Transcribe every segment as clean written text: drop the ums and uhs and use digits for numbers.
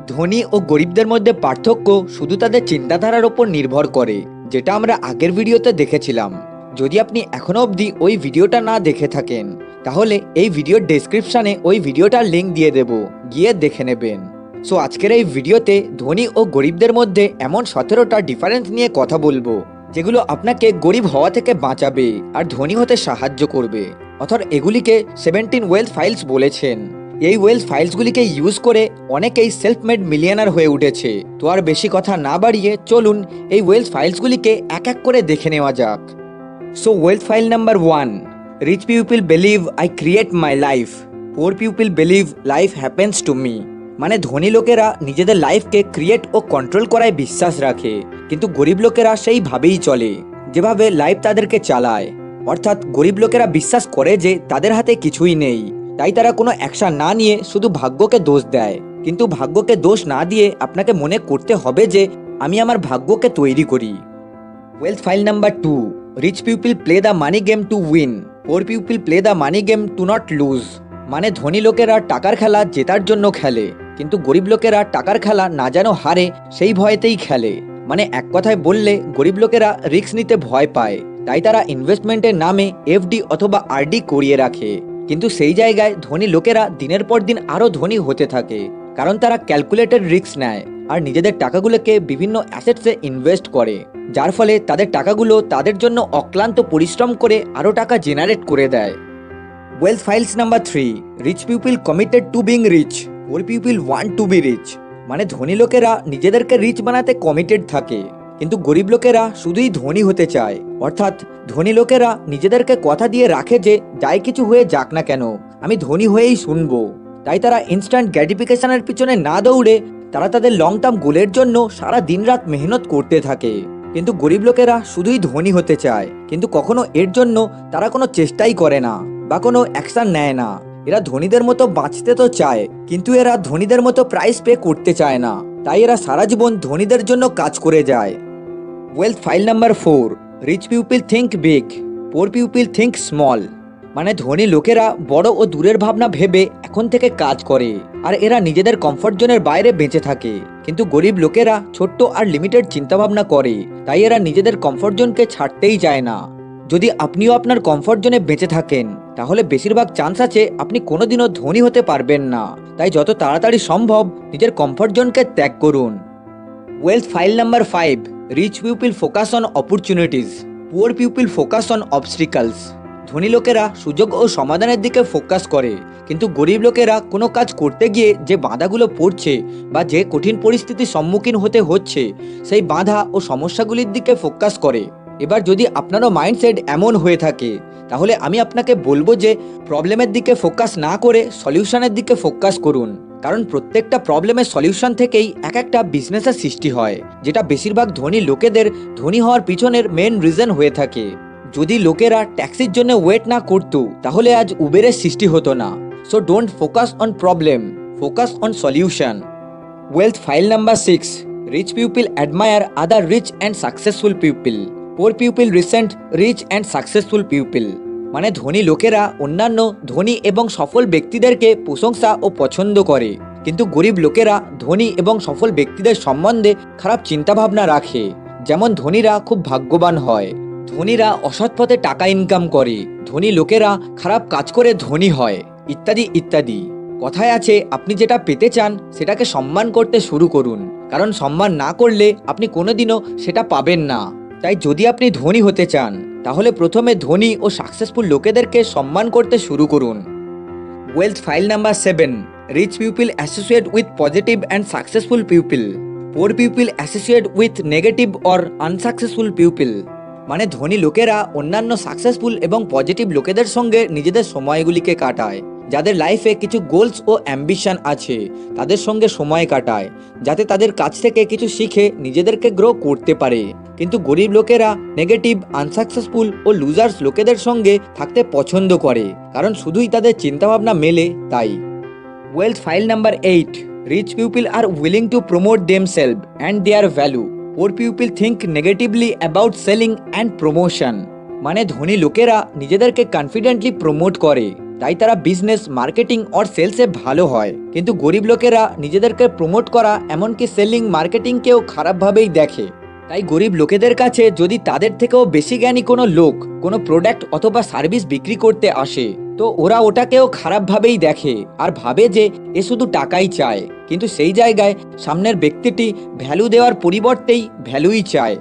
ধনী ও গরিবদের মধ্যে পার্থক্য শুধু তাদের চিন্তাধারার ওপর নির্ভর করে, যেটা আমরা আগের ভিডিওতে দেখেছিলাম। যদি আপনি এখনো অবধি ওই ভিডিওটা না দেখে থাকেন, তাহলে এই ভিডিওর ডেসক্রিপশনে ওই ভিডিওটার লিঙ্ক দিয়ে দেব, গিয়ে দেখে নেবেন। সো আজকের এই ভিডিওতে ধনী ও গরিবদের মধ্যে এমন 17টা ডিফারেন্স নিয়ে কথা বলবো, যেগুলো আপনাকে গরিব হওয়া থেকে বাঁচাবে আর ধনী হতে সাহায্য করবে। অথর এগুলিকে 17 ওয়েলথ ফাইলস বলেছেন। এই ওয়েলথ ফাইলসগুলিকে ইউজ করে অনেকেই সেলফ মেড মিলিয়নার হয়ে উঠেছে। তো আর বেশি কথা না বাড়িয়ে চলুন এই ওয়েলথ ফাইলসগুলিকে এক এক করে দেখে নেওয়া যাক। So wealth file number 1, rich people believe I create my life, poor people believe life happens to me. মানে ধনী লোকেরা নিজেদের লাইফকে ক্রিয়েট ও কন্ট্রোল করায় বিশ্বাস রাখে, কিন্তু গরিব লোকেরা সেইভাবেই চলে যেভাবে লাইফ তাদেরকে চালায়। অর্থাৎ গরিব লোকেরা বিশ্বাস করে যে তাদের হাতে কিছুই নেই, তাই তারা কোনো অ্যাকশন না নিয়ে শুধু ভাগ্যকে দোষ দেয়। কিন্তু ভাগ্যকে দোষ না দিয়ে আপনাকে মনে করতে হবে যে আমি আমার ভাগ্যকে তৈরি করি। Wealth file number 2, rich people play the money game to win, poor people play the money game to not lose. মানে ধনী লোকেরা টাকার খেলা জেতার জন্য খেলে, কিন্তু গরিব লোকেরা টাকার খেলা না যেন হারে সেই ভয়েতেই খেলে। মানে এক কথায় বললে গরিব লোকেরা রিস্ক নিতে ভয় পায়, তাই তারা ইনভেস্টমেন্টের নামে এফডি অথবা আরডি করিয়ে রাখে। কিন্তু সেই জায়গায় ধনী লোকেরা দিনের পর দিন আরও ধনী হতে থাকে, কারণ তারা ক্যালকুলেটেড রিস্ক নেয় আর নিজেদের টাকাগুলোকে বিভিন্ন অ্যাসেটসে ইনভেস্ট করে, যার ফলে তাদের টাকাগুলো তাদের জন্য অক্লান্ত পরিশ্রম করে আরও টাকা জেনারেট করে দেয়। Wealth files number 3, rich people committed to being rich, poor people want to be rich. মানে ধনী লোকেরা নিজেদেরকে রিচ বানাতে কমিটেড থাকে, কিন্তু গরিব লোকেরা শুধুই ধনী হতে চায়। অর্থাৎ ধনী লোকেরা নিজেদেরকে কথা দিয়ে রাখে যে যাই কিছু হয়ে যাক না কেন আমি ধনী হয়েই শুনবো। তাই তারা ইনস্ট্যান্ট গ্র্যাটিফিকেশনের পিছনে না দৌড়ে তারা তাদের লং টার্ম গোলের জন্য সারা দিন রাত মেহনত করতে থাকে। কিন্তু গরিব লোকেরা শুধুই ধনী হতে চায়, কিন্তু কখনো এর জন্য তারা কোনো চেষ্টাই করে না বা কোনো অ্যাকশন নেয় না। এরা ধনীদের মতো বাঁচতে তো চায়, কিন্তু এরা ধনীদের মতো প্রাইস পে করতে চায় না, তাই এরা সারা জীবন ধনীদের জন্য কাজ করে যায়। Wealth file number 4, rich people think big, poor people think small. মানে ধনী লোকেরা বড় ও দূরের ভাবনা ভেবে এখন থেকে কাজ করে, আর এরা নিজেদের কমফর্ট জোনের বাইরে বেঁচে থাকে। কিন্তু গরিব লোকেরা ছোট্ট আর লিমিটেড চিন্তাভাবনা করে, তাই এরা নিজেদের কমফর্ট জোনকে ছাড়তেই চায় না। যদি আপনিও আপনার কমফর্ট জোনে বেঁচে থাকেন, তাহলে বেশিরভাগ চান্স আছে আপনি কোনোদিনও ধনী হতে পারবেন না। তাই যত তাড়াতাড়ি সম্ভব নিজের কমফর্ট জোনকে ত্যাগ করুন। Wealth file number 5, rich people focus on opportunities, poor people focus on obstacles. ধনী লোকেরা সুযোগ ও সমাধানের দিকে ফোকাস করে, কিন্তু গরিব লোকেরা কোনো কাজ করতে গিয়ে যে বাধাগুলো পড়ছে বা যে কঠিন পরিস্থিতির সম্মুখীন হতে হচ্ছে সেই বাধা ও সমস্যাগুলির দিকে ফোকাস করে। এবার যদি আপনারও মাইন্ডসেট এমন হয়ে থাকে, তাহলে আমি আপনাকে বলবো যে প্রবলেমের দিকে ফোকাস না করে সলিউশনের দিকে ফোকাস করুন। কারণ প্রত্যেকটা প্রবলেমের সলিউশন থেকেই এক একটা বিজনেসের সৃষ্টি হয়, যেটা বেশিরভাগ ধনী লোকেদের ধনী হওয়ার পিছনের মেন রিজন হয়ে থাকে। যদি লোকেরা ট্যাক্সির জন্য ওয়েট না করতো, তাহলে আজ উবেরের সৃষ্টি হতো না। So don't focus on problem, focus on solution. Wealth file number 6, rich people admire other rich and successful people, poor people resent rich and successful people. মানে ধনী লোকেরা অন্যান্য ধনী এবং সফল ব্যক্তিদেরকে প্রশংসা ও পছন্দ করে, কিন্তু গরিব লোকেরা ধনী এবং সফল ব্যক্তিদের সম্বন্ধে খারাপ চিন্তাভাবনা রাখে। যেমন ধনীরা খুব ভাগ্যবান হয়, ধনীরা অসৎ পথে টাকা ইনকাম করে, ধনী লোকেরা খারাপ কাজ করে ধনী হয়, ইত্যাদি ইত্যাদি। কথায় আছে আপনি যেটা পেতে চান সেটাকে সম্মান করতে শুরু করুন, কারণ সম্মান না করলে আপনি কোনোদিনও সেটা পাবেন না। তাই যদি আপনি ধনী হতে চান, তাহলে প্রথমে ধনী ও সাকসেসফুল লোকেদেরকে সম্মান করতে শুরু করুন। Wealth file number 7, rich people associate with positive and successful people, poor people associate with negative or unsuccessful people. মানে ধনী লোকেরা অন্যান্য সাকসেসফুল এবং পজিটিভ লোকেদের সঙ্গে নিজেদের সময়গুলিকে কাটায়, যাদের লাইফে কিছু গোলস ও অ্যাম্বিশন আছে তাদের সঙ্গে সময় কাটায়, যাতে তাদের কাছ থেকে কিছু শিখে নিজেদেরকে গ্রো করতে পারে। কিন্তু গরিব লোকেরা নেগেটিভ, আনসাকসেসফুল ও লুজার্স লোকেদের সঙ্গে থাকতে পছন্দ করে, কারণ শুধুই তাদের চিন্তাভাবনা মেলে তাই। Wealth file number 8, rich people are willing to promote themselves and their value, poor people think negatively about selling and promotion. মানে ধনী লোকেরা নিজেদেরকে কনফিডেন্টলি প্রমোট করে, তাই তারা বিজনেস, মার্কেটিং আর সেলসে ভালো হয়। কিন্তু গরিব লোকেরা নিজেদেরকে প্রমোট করা, এমনকি সেলিং, মার্কেটিংকেও খারাপভাবেই দেখে। তাই গরিব লোকেদের কাছে যদি তাদের থেকেও বেশি জ্ঞানী কোনো লোক কোনো প্রোডাক্ট অথবা সার্ভিস বিক্রি করতে আসে, তো ওরা ওটাকেও খারাপভাবেই দেখে আর ভাবে যে এ শুধু টাকাই চায়। কিন্তু সেই জায়গায় সামনের ব্যক্তিটি ভ্যালু দেওয়ার পরিবর্তেই ভ্যালুই চায়।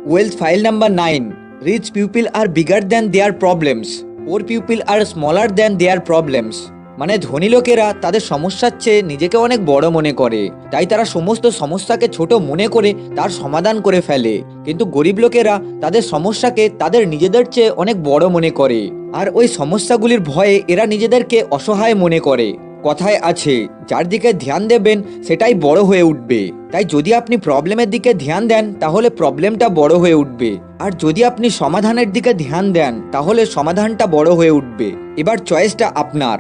Wealth file number 9, rich people are bigger than their problems, poor people are smaller than their problems. মানে ধনী লোকেরা তাদের সমস্যার চেয়ে নিজেকে অনেক বড় মনে করে, তাই তারা সমস্ত সমস্যাকে ছোট মনে করে তার সমাধান করে ফেলে। কিন্তু গরিব লোকেরা তাদের সমস্যাকে তাদের নিজেদের চেয়ে অনেক বড় মনে করে, আর ওই সমস্যাগুলির ভয়ে এরা নিজেদেরকে অসহায় মনে করে। কথায় আছে, যার দিকে ধ্যান দেবেন সেটাই বড় হয়ে উঠবে। তাই যদি আপনি প্রবলেমের দিকে ধ্যান দেন তাহলে প্রবলেমটা বড় হয়ে উঠবে, আর যদি আপনি সমাধানের দিকে ধ্যান দেন তাহলে সমাধানটা বড় হয়ে উঠবে। এবার চয়েসটা আপনার।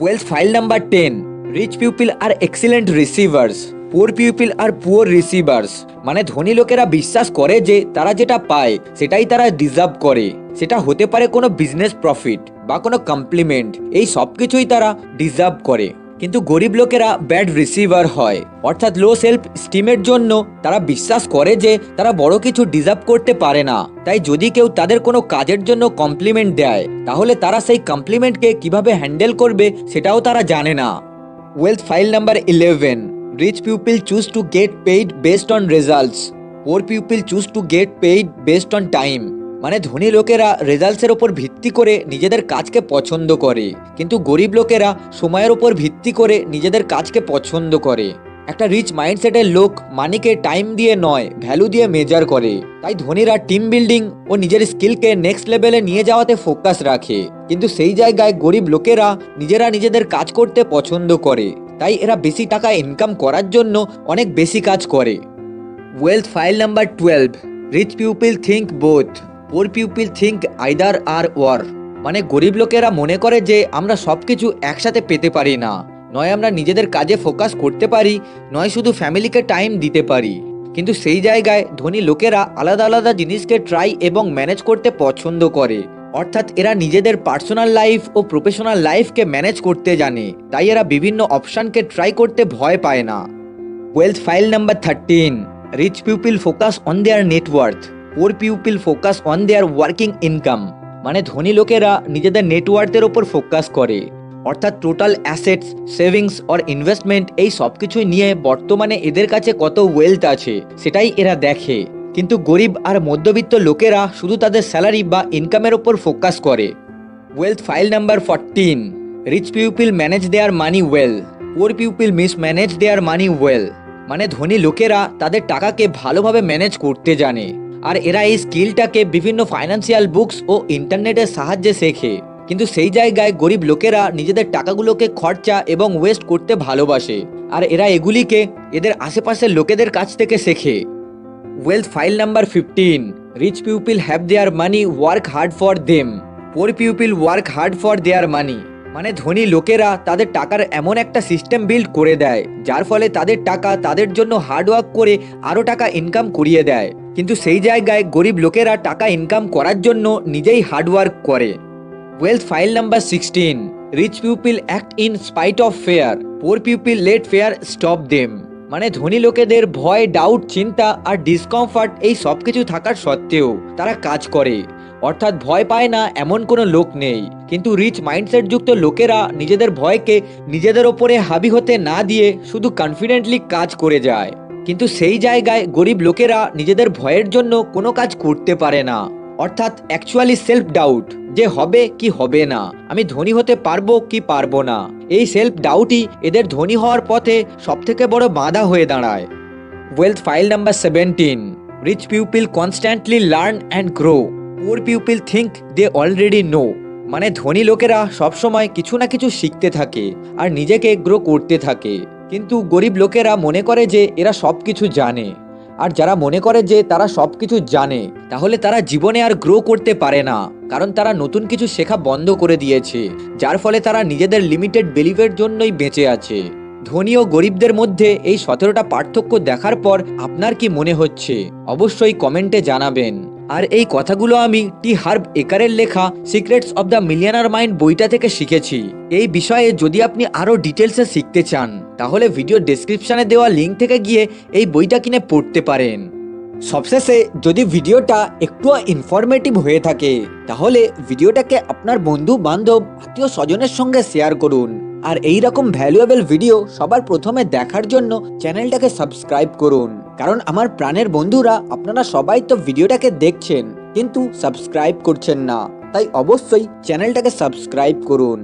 Wealth file number 10, rich people are excellent receivers, poor people are poor receivers. মানে ধনী লোকেরা বিশ্বাস করে যে তারা যেটা পায় সেটাই তারা ডিজার্ভ করে। সেটা হতে পারে কোনো বিজনেস প্রফিট বা কোনো কমপ্লিমেন্ট, এই সব কিছুই তারা ডিজার্ভ করে। কিন্তু গরিব লোকেরা ব্যাড রিসিভার হয়, অর্থাৎ লো সেলফ স্টিমের জন্য তারা বিশ্বাস করে যে তারা বড় কিছু ডিজার্ভ করতে পারে না। তাই যদি কেউ তাদের কোনো কাজের জন্য কমপ্লিমেন্ট দেয় তাহলে তারা সেই কমপ্লিমেন্টকে কিভাবে হ্যান্ডেল করবে সেটাও তারা জানে না। Wealth file number 11, rich people choose to get paid based on results, poor people choose to get paid based on time. মানে ধনী লোকেরা রেজাল্টসের ওপর ভিত্তি করে নিজেদের কাজকে পছন্দ করে, কিন্তু গরিব লোকেরা সময়ের ওপর ভিত্তি করে নিজেদের কাজকে পছন্দ করে। একটা রিচ মাইন্ডসেটের লোক মানিকে টাইম দিয়ে নয়, ভ্যালু দিয়ে মেজার করে। তাই ধনীরা টিম বিল্ডিং ও নিজের স্কিলকে নেক্সট লেভেলে নিয়ে যাওয়াতে ফোকাস রাখে, কিন্তু সেই জায়গায় গরিব লোকেরা নিজেরা নিজেদের কাজ করতে পছন্দ করে। তাই এরা বেশি টাকা ইনকাম করার জন্য অনেক বেশি কাজ করে। Wealth file number 12, rich people think both, poor people think either or ওয়ার। মানে গরিব লোকেরা মনে করে যে আমরা সব কিছু একসাথে পেতে পারি না, নয় আমরা নিজেদের কাজে ফোকাস করতে পারি, নয় শুধু ফ্যামিলিকে টাইম দিতে পারি। কিন্তু সেই জায়গায় ধনী লোকেরা আলাদা আলাদা জিনিসকে ট্রাই এবং ম্যানেজ করতে পছন্দ করে, অর্থাৎ এরা নিজেদের পার্সোনাল লাইফ ও প্রফেশনাল লাইফকে ম্যানেজ করতে জানে। তাই এরা বিভিন্ন অপশানকে ট্রাই করতে ভয় পায় না। Wealth file number 13, rich people focus on their net worth, poor people focus on their working income. মানে ধনী লোকেরা নিজেদের নেটওয়ার্থের ওপর ফোকাস করে, অর্থাৎ টোটাল অ্যাসেটস, সেভিংস আর ইনভেস্টমেন্ট, এই সব কিছুই নিয়ে বর্তমানে এদের কাছে কত ওয়েলথ আছে সেটাই এরা দেখে। কিন্তু গরিব আর মধ্যবিত্ত লোকেরা শুধু তাদের স্যালারি বা ইনকামের ওপর ফোকাস করে। Wealth file number 14, rich people manage their money well, poor people mismanage their money well. মানে ধনী লোকেরা তাদের টাকাকে ভালোভাবে ম্যানেজ করতে জানে, আর এরা এই স্কিলটাকে বিভিন্ন ফাইন্যান্সিয়াল বুকস ও ইন্টারনেটের সাহায্যে শেখে। কিন্তু সেই জায়গায় গরিব লোকেরা নিজেদের টাকাগুলোকে খরচা এবং ওয়েস্ট করতে ভালোবাসে, আর এরা এগুলিকে এদের আশেপাশের লোকেদের কাছ থেকে শেখে। Wealth file number 15, rich people have their money work hard for them, poor people work hard for their money. মানে ধনী লোকেরা তাদের টাকার এমন একটা সিস্টেম বিল্ড করে দেয় যার ফলে তাদের টাকা তাদের জন্য হার্ডওয়ার্ক করে আরও টাকা ইনকাম করিয়ে দেয়। কিন্তু সেই জায়গায় গরিব লোকেরা টাকা ইনকাম করার জন্য নিজেই হার্ডওয়ার্ক করে। Wealth file number 16, rich people act in spite of fear, poor people let fear stop them. মানে ধনী লোকেদের ভয়, ডাউট, চিন্তা আর ডিসকমফর্ট এই সব কিছু থাকার সত্ত্বেও তারা কাজ করে, অর্থাৎ ভয় পায় না এমন কোনো লোক নেই। কিন্তু রিচ মাইন্ডসেট যুক্ত লোকেরা নিজেদের ভয়কে নিজেদের ওপরে হাবি হতে না দিয়ে শুধু কনফিডেন্টলি কাজ করে যায়। কিন্তু সেই জায়গায় গরিব লোকেরা নিজেদের ভয়ের জন্য কোনো কাজ করতে পারে না, অর্থাৎ অ্যাকচুয়ালি সেলফ ডাউট, যে হবে কি হবে না, আমি ধনী হতে পারবো কি পারবো না। এই সেলফ ডাউটই এদের ধনী হওয়ার পথে সবথেকে বড় বাধা হয়ে দাঁড়ায়। Wealth file number 17, rich people constantly learn and grow, poor people think they already know. মানে ধনী লোকেরা সবসময় কিছু না কিছু শিখতে থাকে আর নিজেকে গ্রো করতে থাকে, কিন্তু গরিব লোকেরা মনে করে যে এরা সব কিছু জানে। আর যারা মনে করে যে তারা সব কিছু জানে তাহলে তারা জীবনে আর গ্রো করতে পারে না, কারণ তারা নতুন কিছু শেখা বন্ধ করে দিয়েছে, যার ফলে তারা নিজেদের লিমিটেড বিলিফের জন্যই বেঁচে আছে। ধনী ও গরিবদের মধ্যে এই 17টা পার্থক্য দেখার পর আপনার কি মনে হচ্ছে অবশ্যই কমেন্টে জানাবেন। আর এই কথাগুলো আমি টি হার্ব একারের লেখা secrets of the millionaire mind বইটা থেকে শিখেছি। এই বিষয়ে যদি আপনি আরও ডিটেলসে শিখতে চান তাহলে ভিডিও ডেসক্রিপশনে দেওয়া লিঙ্ক থেকে গিয়ে এই বইটা কিনে পড়তে পারেন। সবশেষে যদি ভিডিওটা একটু ইনফরমেটিভ হয়ে থাকে তাহলে ভিডিওটাকে আপনার বন্ধু বান্ধব আত্মীয় স্বজনের সঙ্গে শেয়ার করুন। আর এই রকম ভ্যালুয়েবল ভিডিও সবার প্রথমে দেখার জন্য চ্যানেলটাকে সাবস্ক্রাইব করুন, কারণ আমার প্রাণের বন্ধুরা আপনারা সবাই তো ভিডিওটাকে দেখছেন কিন্তু সাবস্ক্রাইব করছেন না, তাই অবশ্যই চ্যানেলটাকে সাবস্ক্রাইব করুন।